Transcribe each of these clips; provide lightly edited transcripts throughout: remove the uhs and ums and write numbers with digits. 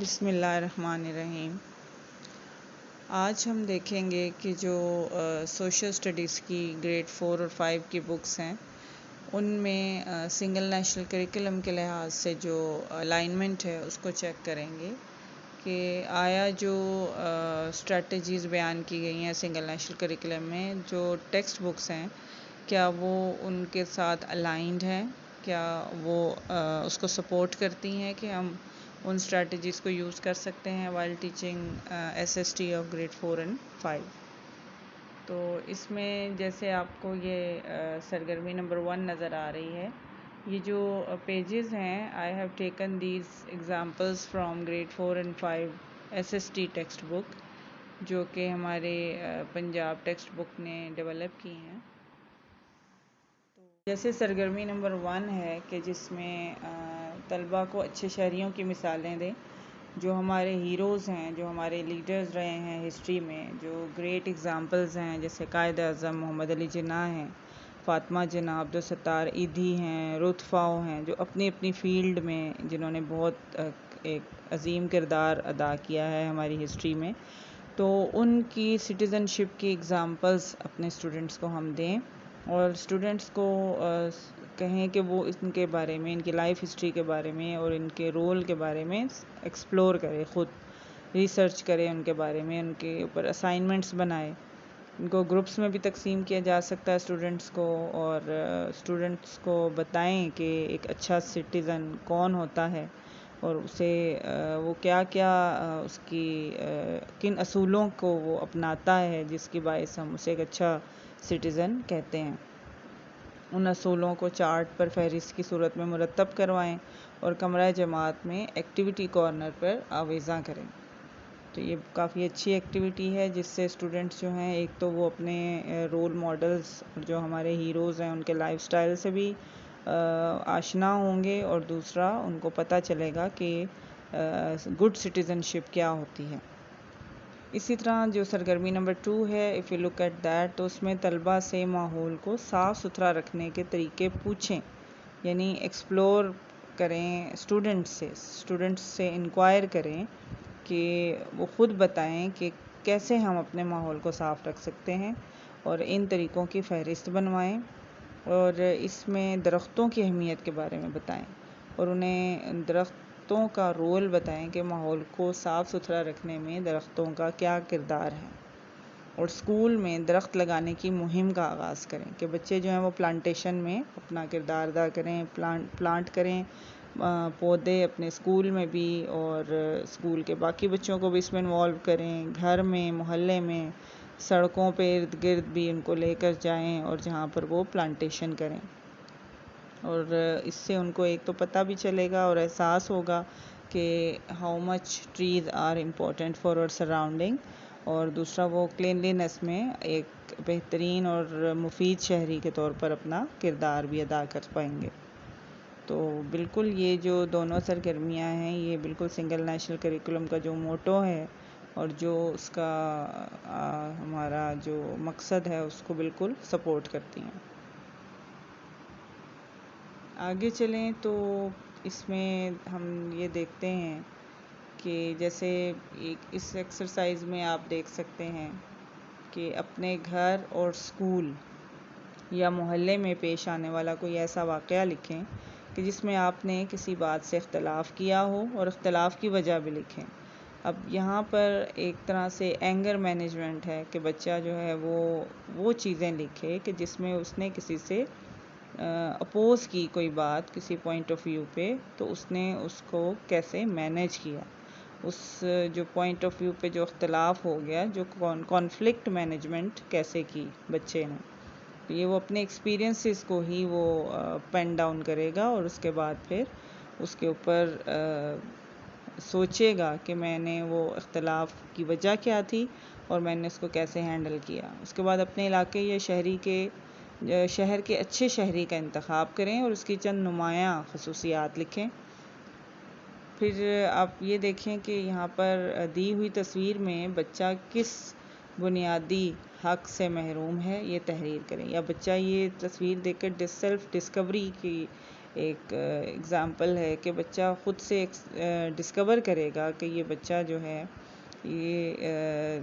بسم اللہ الرحمن الرحیم۔ آج ہم دیکھیں گے کہ جو سوشل اسٹڈیز کی گریڈ 4 اور 5 کی بکس ہیں ان میں سنگل نیشنل کریکولم کے لحاظ سے جو الائنمنٹ ہے اس کو چیک کریں گے کہ آیا جو اسٹریٹجیز بیان کی گئی ہیں سنگل نیشنل کریکولم میں جو ٹیکسٹ بکس ہیں کیا وہ ان کے ساتھ الائنڈ ہیں، کیا وہ اس کو سپورٹ کرتی ہیں کہ ہم ان اسٹریٹجیز کو یوز کر سکتے ہیں while teaching SST of grade 4 and 5۔ تو اس میں جیسے آپ کو یہ سرگرمی نمبر 1 نظر آ رہی ہے، یہ جو پیجز ہیں I have taken these examples from grade 4 and 5 SST text book جو کہ ہمارے پنجاب ٹیکسٹ بک نے ڈیولپ کی ہیں۔ جیسے سرگرمی نمبر 1 ہے کہ جس میں طلباء کو اچھے شہریوں کی مثالیں دیں جو ہمارے ہیروز ہیں، جو ہمارے لیڈرز رہے ہیں ہسٹری میں، جو گریٹ ایگزامپلز ہیں جیسے قائد اعظم محمد علی جناح ہیں، فاطمہ جناح، عبدالستار ایدھی ہیں، رود فاؤ ہیں، جو اپنی اپنی فیلڈ میں جنہوں نے بہت ایک عظیم کردار ادا کیا ہے ہماری ہسٹری میں، تو ان کی سٹیزن شپ کی ایگزامپلز اپنے اسٹوڈنٹس کو ہم دیں اور اسٹوڈنٹس کو کہیں کہ وہ ان کے بارے میں، ان کی لائف ہسٹری کے بارے میں اور ان کے رول کے بارے میں ایکسپلور کرے، خود ریسرچ کرے ان کے بارے میں، ان کے اوپر اسائنمنٹس بنائے۔ ان کو گروپس میں بھی تقسیم کیا جا سکتا ہے اسٹوڈنٹس کو، اور اسٹوڈنٹس کو بتائیں کہ ایک اچھا سٹیزن کون ہوتا ہے اور اسے وہ کیا کیا اس کی کن اصولوں کو وہ اپناتا ہے جس کی باعث ہم اسے ایک اچھا سٹیزن کہتے ہیں۔ ان اصولوں کو چارٹ پر فہرست کی صورت میں مرتب کروائیں اور کمرہ جماعت میں ایکٹیویٹی کارنر پر آویزاں کریں۔ تو یہ کافی اچھی ایکٹیویٹی ہے جس سے اسٹوڈنٹس جو ہیں ایک تو وہ اپنے رول ماڈلز جو ہمارے ہیروز ہیں ان کے لائف سٹائل سے بھی آشنا ہوں گے، اور دوسرا ان کو پتہ چلے گا کہ گڈ سٹیزن شپ کیا ہوتی ہے۔ اسی طرح جو سرگرمی نمبر 2 ہے if you look at that، تو اس میں طلباء سے ماحول کو صاف ستھرا رکھنے کے طریقے پوچھیں، یعنی ایکسپلور کریں، اسٹوڈنٹس سے انکوائر کریں کہ وہ خود بتائیں کہ کیسے ہم اپنے ماحول کو صاف رکھ سکتے ہیں، اور ان طریقوں کی فہرست بنوائیں، اور اس میں درختوں کی اہمیت کے بارے میں بتائیں اور انہیں درختوں کا رول بتائیں کہ ماحول کو صاف ستھرا رکھنے میں درختوں کا کیا کردار ہے، اور اسکول میں درخت لگانے کی مہم کا آغاز کریں کہ بچے جو ہیں وہ پلانٹیشن میں اپنا کردار ادا کریں، پلانٹ کریں پودے اپنے اسکول میں بھی، اور اسکول کے باقی بچوں کو بھی اس میں انوالو کریں، گھر میں، محلے میں، سڑکوں پہ ارد گرد بھی ان کو لے کر جائیں اور جہاں پر وہ پلانٹیشن کریں، اور اس سے ان کو ایک تو پتہ بھی چلے گا اور احساس ہوگا کہ how much trees are important for our surrounding, اور دوسرا وہ کلینلینس میں ایک بہترین اور مفید شہری کے طور پر اپنا کردار بھی ادا کر پائیں گے۔ تو بالکل یہ جو دونوں سرگرمیاں ہیں یہ بالکل سنگل نیشنل کریکولم کا جو موٹو ہے اور جو اس کا ہمارا جو مقصد ہے اس کو بالکل سپورٹ کرتی ہیں۔ آگے چلیں تو اس میں ہم یہ دیکھتے ہیں کہ جیسے اس ایکسرسائز میں آپ دیکھ سکتے ہیں کہ اپنے گھر اور اسکول یا محلے میں پیش آنے والا کوئی ایسا واقعہ لکھیں کہ جس میں آپ نے کسی بات سے اختلاف کیا ہو اور اختلاف کی وجہ بھی لکھیں۔ اب یہاں پر ایک طرح سے اینگر مینجمنٹ ہے کہ بچہ جو ہے وہ چیزیں لکھے کہ جس میں اس نے کسی سے اپوز کی کوئی بات کسی پوائنٹ آف ویو پہ، تو اس نے اس کو کیسے مینیج کیا، اس جو پوائنٹ آف ویو پہ جو اختلاف ہو گیا، جو کانفلکٹ مینجمنٹ کیسے کی بچے نے، یہ وہ اپنے ایکسپیرینسز کو ہی وہ پین ڈاؤن کرے گا اور اس کے بعد پھر اس کے اوپر سوچے گا کہ میں نے وہ اختلاف کی وجہ کیا تھی اور میں نے اس کو کیسے ہینڈل کیا۔ اس کے بعد اپنے علاقے یا شہر کے اچھے شہری کا انتخاب کریں اور اس کی چند نمایاں خصوصیات لکھیں۔ پھر آپ یہ دیکھیں کہ یہاں پر دی ہوئی تصویر میں بچہ کس بنیادی حق سے محروم ہے، یہ تحریر کریں، یا بچہ یہ تصویر دیکھ کر سیلف ڈسکوری کی ایک اگزامپل ہے کہ بچہ خود سے ڈسکور کرے گا کہ یہ بچہ جو ہے یہ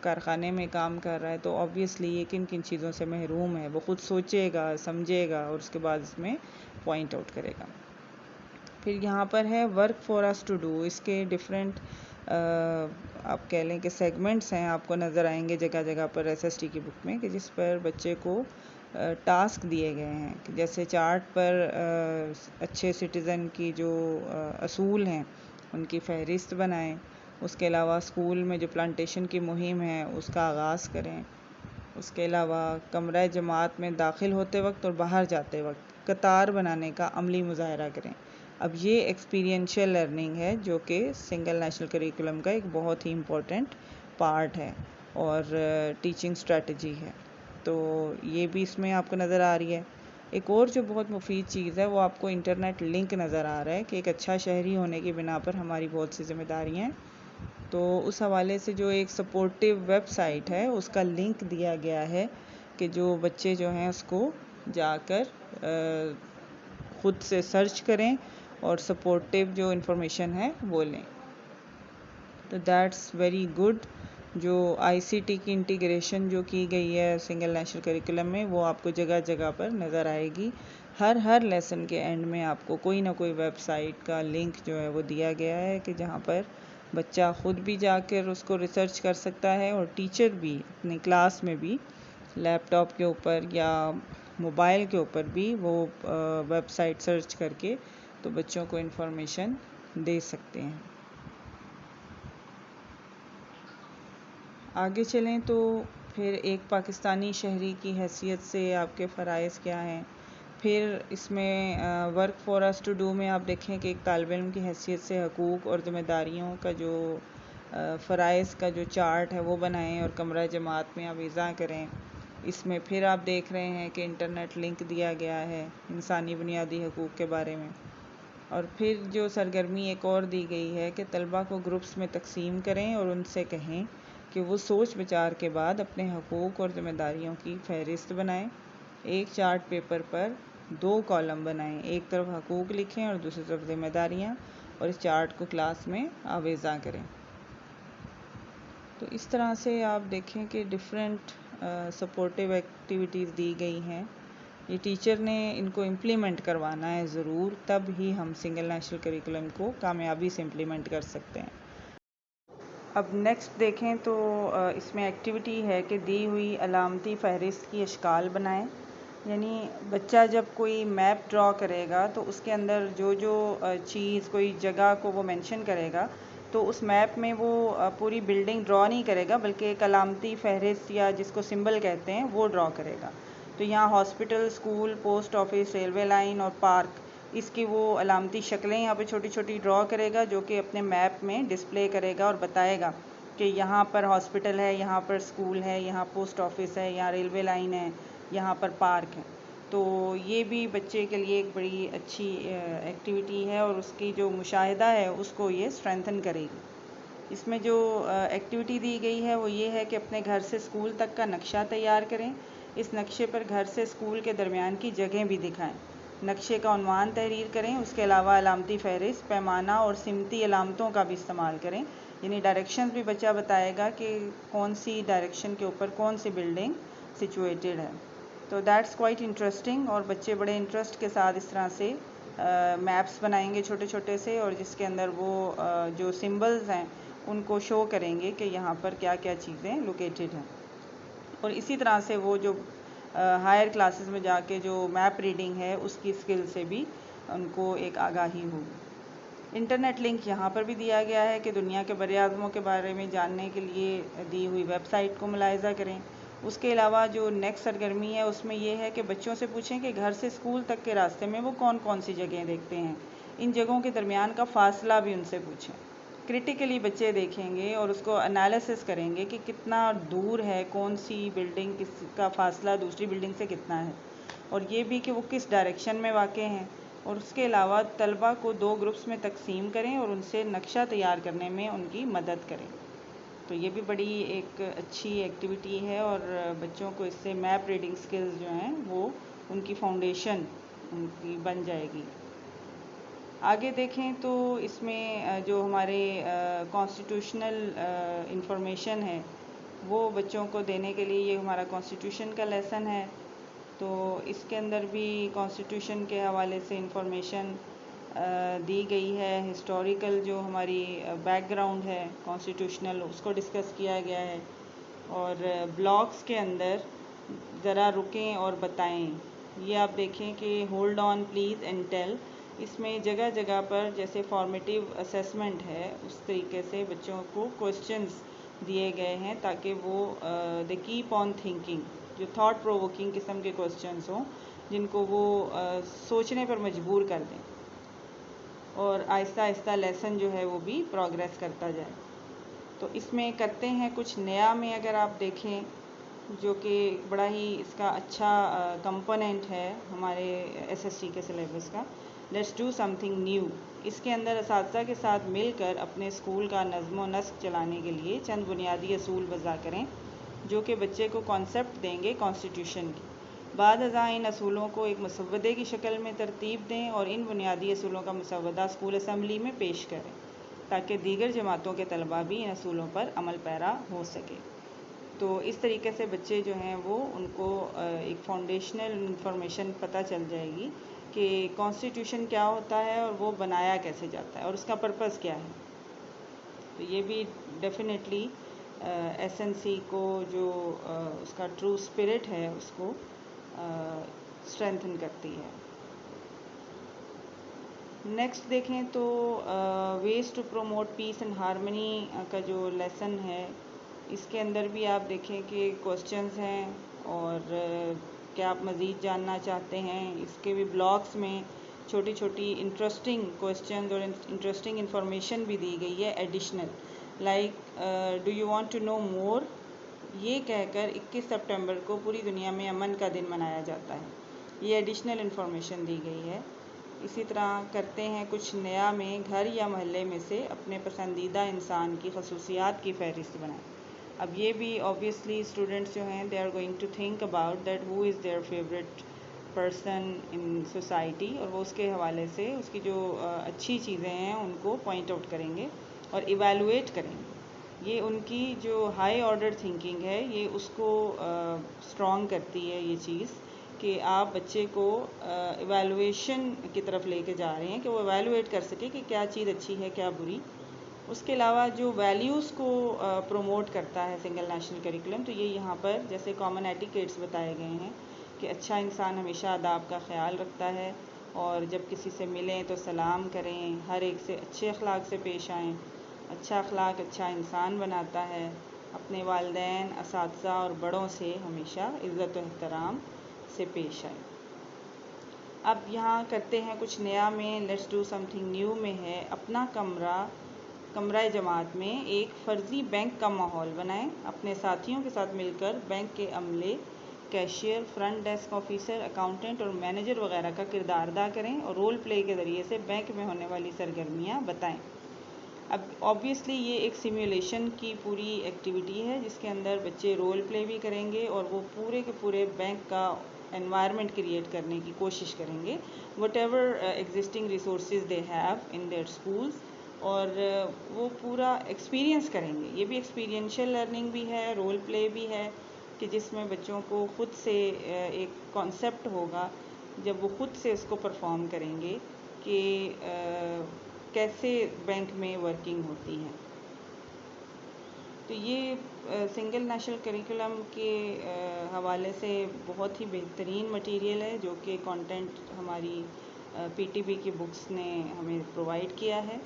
کارخانے میں کام کر رہا ہے تو آبویسلی یہ کن کن چیزوں سے محروم ہے، وہ خود سوچے گا، سمجھے گا اور اس کے بعد اس میں پوائنٹ آؤٹ کرے گا۔ پھر یہاں پر ہے work for us to do, اس کے ڈفرینٹ آپ کہہ لیں کہ سیگمنٹس ہیں، آپ کو نظر آئیں گے جگہ جگہ پر ایس ایس ٹی کی بک میں، کہ جس پر بچے کو ٹاسک دیے گئے ہیں، جیسے چارٹ پر اچھے سٹیزن کی جو اصول ہیں ان کی فہرست بنائیں، اس کے علاوہ اسکول میں جو پلانٹیشن کی مہم ہے اس کا آغاز کریں، اس کے علاوہ کمرہ جماعت میں داخل ہوتے وقت اور باہر جاتے وقت قطار بنانے کا عملی مظاہرہ کریں۔ اب یہ ایکسپیرینشیل لرننگ ہے جو کہ سنگل نیشنل کریکولم کا ایک بہت ہی امپورٹنٹ پارٹ ہے اور ٹیچنگ اسٹریٹجی ہے، تو یہ بھی اس میں آپ کو نظر آ رہی ہے۔ ایک اور جو بہت مفید چیز ہے وہ آپ کو انٹرنیٹ لنک نظر آ رہا ہے کہ ایک اچھا شہری ہونے کی بنا پر ہماری بہت سی ذمہ داریاں ہیں، تو اس حوالے سے جو ایک سپورٹیو ویب سائٹ ہے اس کا لنک دیا گیا ہے کہ جو بچے جو ہیں اس کو جا کر خود سے سرچ کریں اور سپورٹیو جو انفارمیشن ہے وہ لیں۔ تو دیٹس ویری گڈ، جو آئی سی ٹی کی انٹیگریشن جو کی گئی ہے سنگل نیشنل کریکولم میں وہ آپ کو جگہ جگہ پر نظر آئے گی۔ ہر لیسن کے اینڈ میں آپ کو کوئی نہ کوئی ویب سائٹ کا لنک جو ہے وہ دیا گیا ہے کہ جہاں پر بچہ خود بھی جا کر اس کو ریسرچ کر سکتا ہے اور ٹیچر بھی اپنی کلاس میں بھی لیپ ٹاپ کے اوپر یا موبائل کے اوپر بھی وہ ویب سائٹ سرچ کر کے تو بچوں کو انفارمیشن دے سکتے ہیں۔ آگے چلیں تو پھر ایک پاکستانی شہری کی حیثیت سے آپ کے فرائض کیا ہیں، پھر اس میں work for us to do میں آپ دیکھیں کہ ایک طالب علم کی حیثیت سے حقوق اور ذمہ داریوں کا جو فرائض کا جو چارٹ ہے وہ بنائیں اور کمرہ جماعت میں آویزاں کریں۔ اس میں پھر آپ دیکھ رہے ہیں کہ انٹرنیٹ لنک دیا گیا ہے انسانی بنیادی حقوق کے بارے میں، اور پھر جو سرگرمی ایک اور دی گئی ہے کہ طلبہ کو گروپس میں تقسیم کریں اور ان سے کہیں کہ وہ سوچ بچار کے بعد اپنے حقوق اور ذمہ داریوں کی فہرست بنائیں۔ ایک چارٹ پیپر پر 2 کالم بنائیں، ایک طرف حقوق لکھیں اور دوسری طرف ذمہ داریاں، اور اس چارٹ کو کلاس میں آویزاں کریں۔ تو اس طرح سے آپ دیکھیں کہ ڈفرینٹ سپورٹیو ایکٹیویٹیز دی گئی ہیں، یہ ٹیچر نے ان کو امپلیمنٹ کروانا ہے ضرور، تب ہی ہم سنگل نیشنل کریکولم کو کامیابی سے امپلیمنٹ کر سکتے ہیں۔ اب نیکسٹ دیکھیں تو اس میں ایکٹیویٹی ہے کہ دی ہوئی علامتی فہرست کی اشکال بنائیں، یعنی بچہ جب کوئی میپ ڈرا کرے گا تو اس کے اندر جو چیز کوئی جگہ کو وہ مینشن کرے گا تو اس میپ میں وہ پوری بلڈنگ ڈرا نہیں کرے گا بلکہ ایک علامتی فہرست یا جس کو سمبل کہتے ہیں وہ ڈرا کرے گا۔ تو یہاں hospital, school, post office, railway line اور پارک، اس کی وہ علامتی شکلیں یہاں پہ چھوٹی چھوٹی ڈرا کرے گا جو کہ اپنے میپ میں ڈسپلے کرے گا اور بتائے گا کہ یہاں پر ہاسپٹل ہے، یہاں پر اسکول ہے، یہاں پوسٹ آفس ہے، یہاں ریلوے لائن ہے، یہاں پر پارک ہے۔ تو یہ بھی بچے کے لیے ایک بڑی اچھی ایکٹیویٹی ہے اور اس کی جو مشاہدہ ہے اس کو یہ اسٹرینتھن کرے گی۔ اس میں جو ایکٹیویٹی دی گئی ہے وہ یہ ہے کہ اپنے گھر سے اسکول تک کا نقشہ تیار کریں، اس نقشے پر گھر سے اسکول کے درمیان کی جگہیں بھی دکھائیں، نقشے کا عنوان تحریر کریں، اس کے علاوہ علامتی فہرست، پیمانہ اور سمتی علامتوں کا بھی استعمال کریں، یعنی ڈائریکشنز بھی بچہ بتائے گا کہ کون سی ڈائریکشن کے اوپر کون سی بلڈنگ سچویٹڈ ہے۔ تو دیٹس کوائٹ انٹرسٹنگ، اور بچے بڑے انٹرسٹ کے ساتھ اس طرح سے میپس بنائیں گے چھوٹے چھوٹے سے، اور جس کے اندر وہ جو سمبلز ہیں ان کو شو کریں گے کہ یہاں پر کیا کیا چیزیں لوکیٹڈ ہیں، اور اسی طرح سے وہ جو ہائر کلاسز میں جا کے جو میپ ریڈنگ ہے اس کی اسکل سے بھی ان کو ایک آگاہی ہوگی۔ انٹرنیٹ لنک یہاں پر بھی دیا گیا ہے کہ دنیا کے بر اعظموں کے بارے میں جاننے کے لیے دی ہوئی ویب سائٹ کو ملاحظہ کریں۔ اس کے علاوہ جو نیکسٹ سرگرمی ہے اس میں یہ ہے کہ بچوں سے پوچھیں کہ گھر سے اسکول تک کے راستے میں وہ کون کون سی جگہیں دیکھتے ہیں، ان جگہوں کے درمیان کا فاصلہ بھی ان سے پوچھیں۔ کرٹیکلی بچے دیکھیں گے اور اس کو انالیسس کریں گے کہ کتنا دور ہے کون سی بلڈنگ، کس کا فاصلہ دوسری بلڈنگ سے کتنا ہے، اور یہ بھی کہ وہ کس ڈائریکشن میں واقع ہیں۔ اور اس کے علاوہ طلبہ کو 2 گروپس میں تقسیم کریں اور ان سے نقشہ تیار کرنے میں ان کی مدد کریں۔ تو یہ بھی بڑی ایک اچھی ایکٹیویٹی ہے اور بچوں کو اس سے میپ ریڈنگ سکلز جو ہیں وہ ان کی فاؤنڈیشن ان کی بن جائے گی۔ آگے دیکھیں تو اس میں جو ہمارے کانسٹیٹیوشنل انفارمیشن ہے وہ بچوں کو دینے کے لیے، یہ ہمارا کانسٹیٹیوشن کا لیسن ہے، تو اس کے اندر بھی کانسٹیٹیوشن کے حوالے سے انفارمیشن دی گئی ہے۔ ہسٹوریکل جو ہماری بیک گراؤنڈ ہے کانسٹیٹیوشنل، اس کو ڈسکس کیا گیا ہے، اور بلاکس کے اندر ذرا رکیں اور بتائیں، یہ آپ دیکھیں کہ hold on please and tell, اس میں جگہ جگہ پر جیسے فارمیٹیو اسیسمنٹ ہے اس طریقے سے بچوں کو کوسچنز دیے گئے ہیں تاکہ وہ دے کیپ آن تھنکنگ، جو تھاٹ پرووکنگ قسم کے کوسچنز ہوں جن کو وہ سوچنے پر مجبور کر دیں، اور آہستہ آہستہ لیسن جو ہے وہ بھی پروگریس کرتا جائے۔ تو اس میں کرتے ہیں کچھ نیا میں، اگر آپ دیکھیں جو کہ بڑا ہی اس کا اچھا کمپوننٹ ہے ہمارے ایس ایس ٹی کے سلیبس کا، let's do something new. اس کے اندر اساتذہ کے ساتھ مل کر اپنے اسکول کا نظم و نسق چلانے کے لیے چند بنیادی اصول وضع کریں جو کہ بچے کو کانسیپٹ دیں گے کانسٹیٹیوشن کی۔ بعد ازاں ان اصولوں کو ایک مسودے کی شکل میں ترتیب دیں اور ان بنیادی اصولوں کا مسودہ اسکول اسمبلی میں پیش کریں تاکہ دیگر جماعتوں کے طلباء بھی ان اصولوں پر عمل پیرا ہو سکے۔ تو اس طریقے سے بچے جو ہیں وہ ان کو ایک فاؤنڈیشنل انفارمیشن پتہ چل جائے گی کہ کانسٹیٹیوشن کیا ہوتا ہے اور وہ بنایا کیسے جاتا ہے اور اس کا پرپس کیا ہے۔ تو یہ بھی ڈیفینیٹلی ایس این سی کو جو اس کا ٹرو اسپرٹ ہے اس کو اسٹرینتھن کرتی ہے۔ نیکسٹ دیکھیں تو ways to promote peace and harmony کا جو لیسن ہے، اس کے اندر بھی آپ دیکھیں کہ کوسچنز ہیں، اور کیا آپ مزید جاننا چاہتے ہیں، اس کے بھی بلاکس میں چھوٹی چھوٹی انٹرسٹنگ کوسچنز اور انٹرسٹنگ انفارمیشن بھی دی گئی ہے additional, like do you want to know more, یہ کہہ کر 21 سپٹمبر کو پوری دنیا میں امن کا دن منایا جاتا ہے، یہ ایڈیشنل انفارمیشن دی گئی ہے۔ اسی طرح کرتے ہیں کچھ نیا میں، گھر یا محلے میں سے اپنے پسندیدہ انسان کی خصوصیات کی فہرست بنائیں۔ اب یہ بھی obviously اسٹوڈنٹس جو ہیں they are going to think about that who is their favorite person in society، اور وہ اس کے حوالے سے اس کی جو اچھی چیزیں ہیں ان کو پوائنٹ آؤٹ کریں گے اور ایویلویٹ کریں گے۔ یہ ان کی جو ہائی آرڈر تھنکنگ ہے یہ اس کو اسٹرانگ کرتی ہے، یہ چیز کہ آپ بچے کو ایویلویشن کی طرف لے کے جا رہے ہیں کہ وہ ایویلویٹ کر سکے کہ کیا چیز اچھی ہے کیا بری۔ اس کے علاوہ جو ویلیوز کو پروموٹ کرتا ہے سنگل نیشنل کریکولم، تو یہ یہاں پر جیسے کامن ایٹیکیٹس بتائے گئے ہیں کہ اچھا انسان ہمیشہ آداب کا خیال رکھتا ہے، اور جب کسی سے ملیں تو سلام کریں، ہر ایک سے اچھے اخلاق سے پیش آئیں، اچھا اخلاق اچھا انسان بناتا ہے، اپنے والدین، اساتذہ اور بڑوں سے ہمیشہ عزت و احترام سے پیش آئیں۔ اب یہاں کرتے ہیں کچھ نیا میں، let's do something new میں ہے، اپنا کمرہ جماعت میں ایک فرضی بینک کا ماحول بنائیں، اپنے ساتھیوں کے ساتھ مل کر بینک کے عملے، cashier, front desk officer, accountant اور مینیجر وغیرہ کا کردار ادا کریں اور رول پلے کے ذریعے سے بینک میں ہونے والی سرگرمیاں بتائیں۔ اب obviously یہ ایک سیمیولیشن کی پوری ایکٹیویٹی ہے جس کے اندر بچے رول پلے بھی کریں گے اور وہ پورے کے پورے بینک کا انوائرمنٹ کریٹ کرنے کی کوشش کریں گے، whatever existing resources they have in their schools, اور وہ پورا ایکسپیرینس کریں گے۔ یہ بھی ایکسپیرینشیل لرننگ بھی ہے، رول پلے بھی ہے کہ جس میں بچوں کو خود سے ایک کانسیپٹ ہوگا جب وہ خود سے اس کو پرفارم کریں گے کہ کیسے بینک میں ورکنگ ہوتی ہیں۔ تو یہ سنگل نیشنل کریکولم کے حوالے سے بہت ہی بہترین مٹیریل ہے جو کہ کانٹینٹ ہماری پی ٹی بی کی بکس نے ہمیں پرووائڈ کیا ہے۔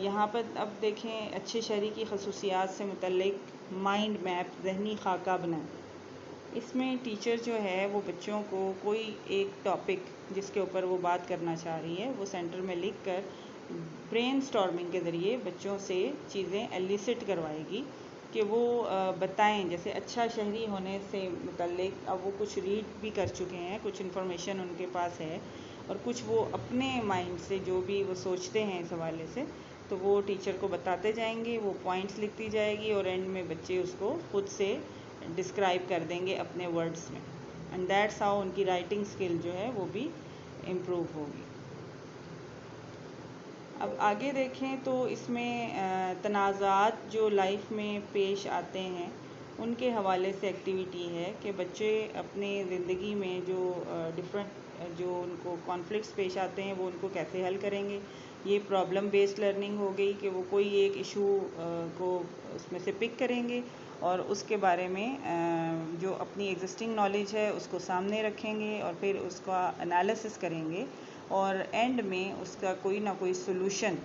یہاں پر اب دیکھیں اچھے شہری کی خصوصیات سے متعلق مائنڈ میپ، ذہنی خاکہ بنائیں۔ اس میں ٹیچر جو ہے وہ بچوں کو کوئی ایک ٹاپک جس کے اوپر وہ بات کرنا چاہ رہی ہے وہ سینٹر میں لکھ کر برین سٹارمنگ کے ذریعے بچوں سے چیزیں ایلیسٹ کروائے گی کہ وہ بتائیں، جیسے اچھا شہری ہونے سے متعلق اب وہ کچھ ریڈ بھی کر چکے ہیں، کچھ انفارمیشن ان کے پاس ہے، اور کچھ وہ اپنے مائنڈ سے جو بھی وہ سوچتے ہیں اس حوالے سے تو وہ ٹیچر کو بتاتے جائیں گے، وہ پوائنٹس لکھتی جائے گی اور اینڈ میں بچے اس کو خود سے ڈسکرائب کر دیں گے اپنے ورڈز میں، اینڈ دیٹس ہاؤ ان کی رائٹنگ اسکل جو ہے وہ بھی امپروو ہوگی۔ اب آگے دیکھیں تو اس میں تنازعات جو لائف میں پیش آتے ہیں ان کے حوالے سے ایکٹیویٹی ہے کہ بچے اپنے زندگی میں جو جو ان کو کانفلکٹس پیش آتے ہیں وہ ان کو کیسے حل کریں گے۔ یہ پرابلم بیسڈ لرننگ ہو گئی کہ وہ کوئی ایک ایشو کو اس میں سے پک کریں گے اور اس کے بارے میں جو اپنی ایگزسٹنگ نالج ہے اس کو سامنے رکھیں گے اور پھر اس کا انالیسس کریں گے اور اینڈ میں اس کا کوئی نہ کوئی سلوشن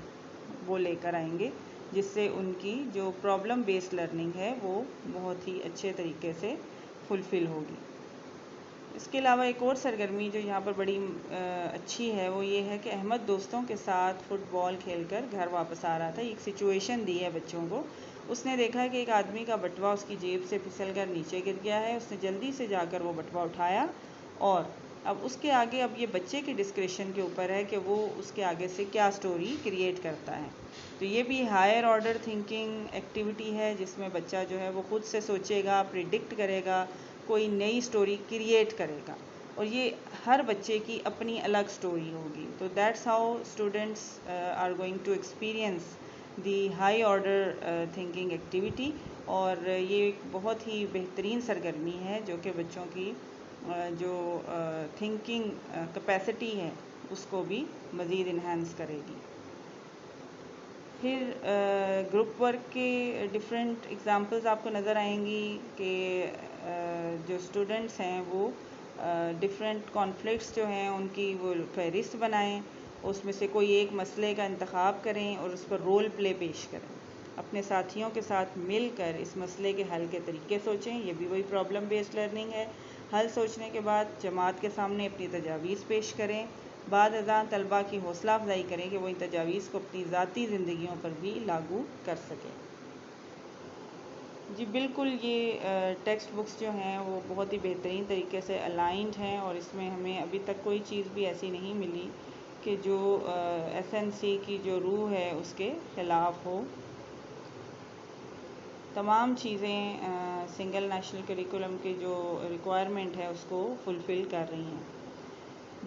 وہ لے کر آئیں گے جس سے ان کی جو پرابلم بیسڈ لرننگ ہے وہ بہت ہی اچھے طریقے سے فلفل ہوگی۔ اس کے علاوہ ایک اور سرگرمی جو یہاں پر بڑی اچھی ہے وہ یہ ہے کہ احمد دوستوں کے ساتھ فٹ بال کھیل کر گھر واپس آ رہا تھا۔ ایک سچویشن دی ہے بچوں کو، اس نے دیکھا ہے کہ ایک آدمی کا بٹوا اس کی جیب سے پھسل کر نیچے گر گیا ہے، اس نے جلدی سے جا کر وہ بٹوا اٹھایا اور اب اس کے آگے اب یہ بچے کی ڈسکریشن کے اوپر ہے کہ وہ اس کے آگے سے کیا سٹوری کریٹ کرتا ہے۔ تو یہ بھی ہائر آرڈر تھنکنگ ایکٹیویٹی ہے جس میں بچہ جو ہے وہ خود سے سوچے گا، پریڈکٹ کرے گا، کوئی نئی سٹوری کریٹ کرے گا اور یہ ہر بچے کی اپنی الگ سٹوری ہوگی۔ تو that's how students are going to experience the high order thinking activity اور یہ ایک بہت ہی بہترین سرگرمی ہے جو کہ بچوں کی جو تھنکنگ کیپیسٹی ہے اس کو بھی مزید انہینس کرے گی۔ پھر گروپ ورک کے ڈفرینٹ ایگزامپلز آپ کو نظر آئیں گی کہ جو اسٹوڈنٹس ہیں وہ ڈفرینٹ کانفلکٹس جو ہیں ان کی وہ فہرست بنائیں، اس میں سے کوئی ایک مسئلے کا انتخاب کریں اور اس پر رول پلے پیش کریں، اپنے ساتھیوں کے ساتھ مل کر اس مسئلے کے حل کے طریقے سوچیں۔ یہ بھی وہی پرابلم بیسڈ لرننگ ہے۔ حل سوچنے کے بعد جماعت کے سامنے اپنی تجاویز پیش کریں، بعد ازاں طلباء کی حوصلہ افزائی کریں کہ وہ ان تجاویز کو اپنی ذاتی زندگیوں پر بھی لاگو کر سکیں۔ جی بالکل، یہ ٹیکسٹ بکس جو ہیں وہ بہت ہی بہترین طریقے سے الائنڈ ہیں اور اس میں ہمیں ابھی تک کوئی چیز بھی ایسی نہیں ملی کہ جو ایس این سی کی جو روح ہے اس کے خلاف ہو۔ تمام چیزیں سنگل نیشنل کریکولم کے جو ریکوائرمنٹ ہے اس کو فلفل کر رہی ہیں۔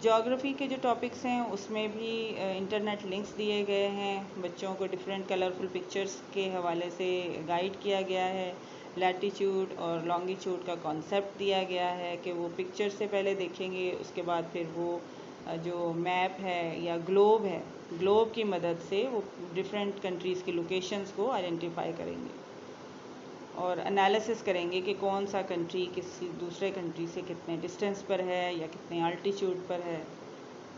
جیوگرافی کے جو ٹاپکس ہیں اس میں بھی انٹرنیٹ لنکس دیے گئے ہیں، بچوں کو ڈفرینٹ کلرفل پکچرز کے حوالے سے گائیڈ کیا گیا ہے، لیٹیچیوڈ اور لانگیچیوڈ کا کانسیپٹ دیا گیا ہے کہ وہ پکچر سے پہلے دیکھیں گے، اس کے بعد پھر وہ جو میپ ہے یا گلوب ہے، گلوب کی مدد سے وہ ڈفرینٹ کنٹریز کی لوکیشنز کو آئیڈینٹیفائی کریں گے اور انالیسس کریں گے کہ کون سا کنٹری کسی دوسرے کنٹری سے کتنے ڈسٹینس پر ہے یا کتنے الٹیچیوڈ پر ہے۔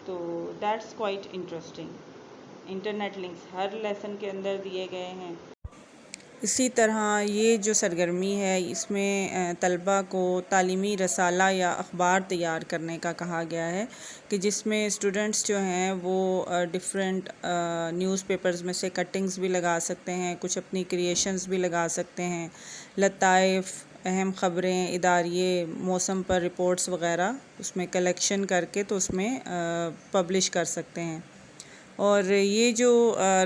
تو that's quite interesting. Internet links Hare lesson کے اندر دیے گئے ہیں۔ اسی طرح یہ جو سرگرمی ہے اس میں طلباء کو تعلیمی رسالہ یا اخبار تیار کرنے کا کہا گیا ہے کہ جس میں اسٹوڈنٹس جو ہیں وہ ڈفرینٹ نیوز پیپرز میں سے کٹنگز بھی لگا سکتے ہیں، کچھ اپنی کریشنز بھی لگا سکتے ہیں، لطائف، اہم خبریں، اداریے، موسم پر رپورٹس وغیرہ اس میں کلیکشن کر کے تو اس میں پبلش کر سکتے ہیں۔ اور یہ جو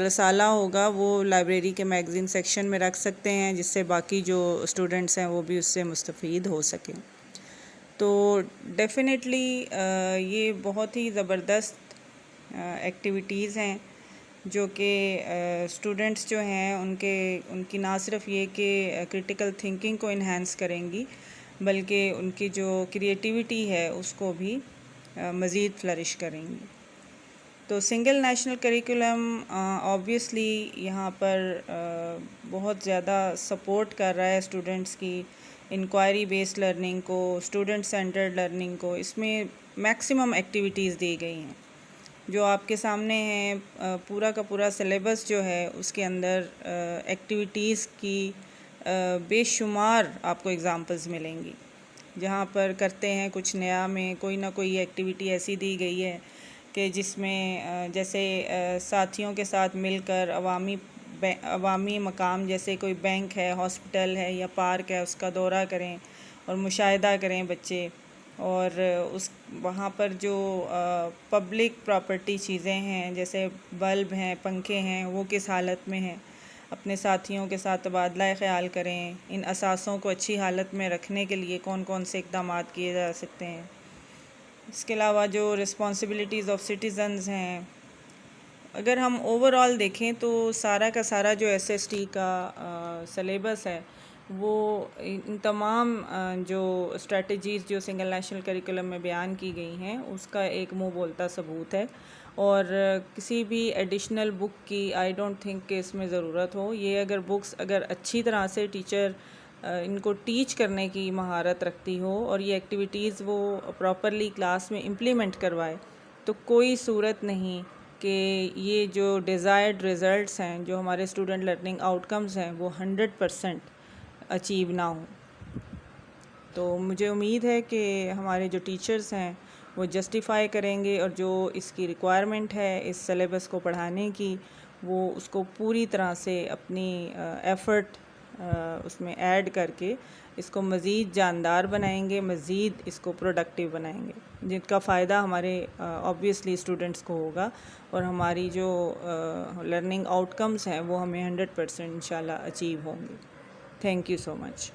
رسالہ ہوگا وہ لائبریری کے میگزین سیکشن میں رکھ سکتے ہیں جس سے باقی جو اسٹوڈنٹس ہیں وہ بھی اس سے مستفید ہو سکیں۔ تو ڈیفینیٹلی یہ بہت ہی زبردست ایکٹیویٹیز ہیں جو کہ اسٹوڈنٹس جو ہیں ان کی نہ صرف یہ کہ کرٹیکل تھنکنگ کو انہینس کریں گی بلکہ ان کی جو کریٹیوٹی ہے اس کو بھی مزید فلرش کریں گی۔ تو سنگل نیشنل کریکولم آبویسلی یہاں پر بہت زیادہ سپورٹ کر رہا ہے اسٹوڈنٹس کی انکوائری بیسڈ لرننگ کو، اسٹوڈنٹ سینٹرڈ لرننگ کو۔ اس میں میکسیمم ایکٹیویٹیز دی گئی ہیں جو آپ کے سامنے ہیں۔ پورا کا پورا سلیبس جو ہے اس کے اندر ایکٹیویٹیز کی بے شمار آپ کو ایگزامپلز ملیں گی جہاں پر کرتے ہیں کچھ نیا میں کوئی نہ کوئی ایکٹیویٹی ایسی دی گئی ہے کہ جس میں جیسے ساتھیوں کے ساتھ مل کر عوامی مقام جیسے کوئی بینک ہے، ہاسپٹل ہے یا پارک ہے اس کا دورہ کریں اور مشاہدہ کریں بچے، اور وہاں پر جو پبلک پراپرٹی چیزیں ہیں جیسے بلب ہیں، پنکھے ہیں، وہ کس حالت میں ہیں، اپنے ساتھیوں کے ساتھ تبادلہ خیال کریں۔ ان اثاثوں کو اچھی حالت میں رکھنے کے لیے کون کون سے اقدامات کیے جا سکتے ہیں۔ اس کے علاوہ جو رسپانسبلٹیز آف سٹیزنز ہیں، اگر ہم اوور آل دیکھیں تو سارا کا سارا جو ایس ایس ٹی کا سلیبس ہے وہ ان تمام جو اسٹریٹجیز جو سنگل نیشنل کریکولم میں بیان کی گئی ہیں اس کا ایک منہ بولتا ثبوت ہے، اور کسی بھی ایڈیشنل بک کی آئی ڈونٹ تھنک کہ اس میں ضرورت ہو۔ یہ اگر بکس اگر اچھی طرح سے ٹیچر ان کو ٹیچ کرنے کی مہارت رکھتی ہو اور یہ ایکٹیویٹیز وہ پراپرلی کلاس میں امپلیمنٹ کروائے تو کوئی صورت نہیں کہ یہ جو ڈیزائرڈ ریزلٹس ہیں، جو ہمارے اسٹوڈنٹ لرننگ آؤٹ کمز ہیں، وہ 100% اچیو نہ ہوں۔ تو مجھے امید ہے کہ ہمارے جو ٹیچرز ہیں وہ جسٹیفائی کریں گے، اور جو اس کی ریکوائرمنٹ ہے اس سلیبس کو پڑھانے کی، وہ اس کو پوری طرح سے اپنی ایفرٹ اس میں ایڈ کر کے اس کو مزید جاندار بنائیں گے، مزید اس کو پروڈکٹیو بنائیں گے، جن کا فائدہ ہمارے آبویسلی اسٹوڈنٹس کو ہوگا، اور ہماری جو لرننگ آؤٹ کمز ہیں وہ ہمیں 100% انشاءاللہ اچیو ہوں گے۔ Thank you so much.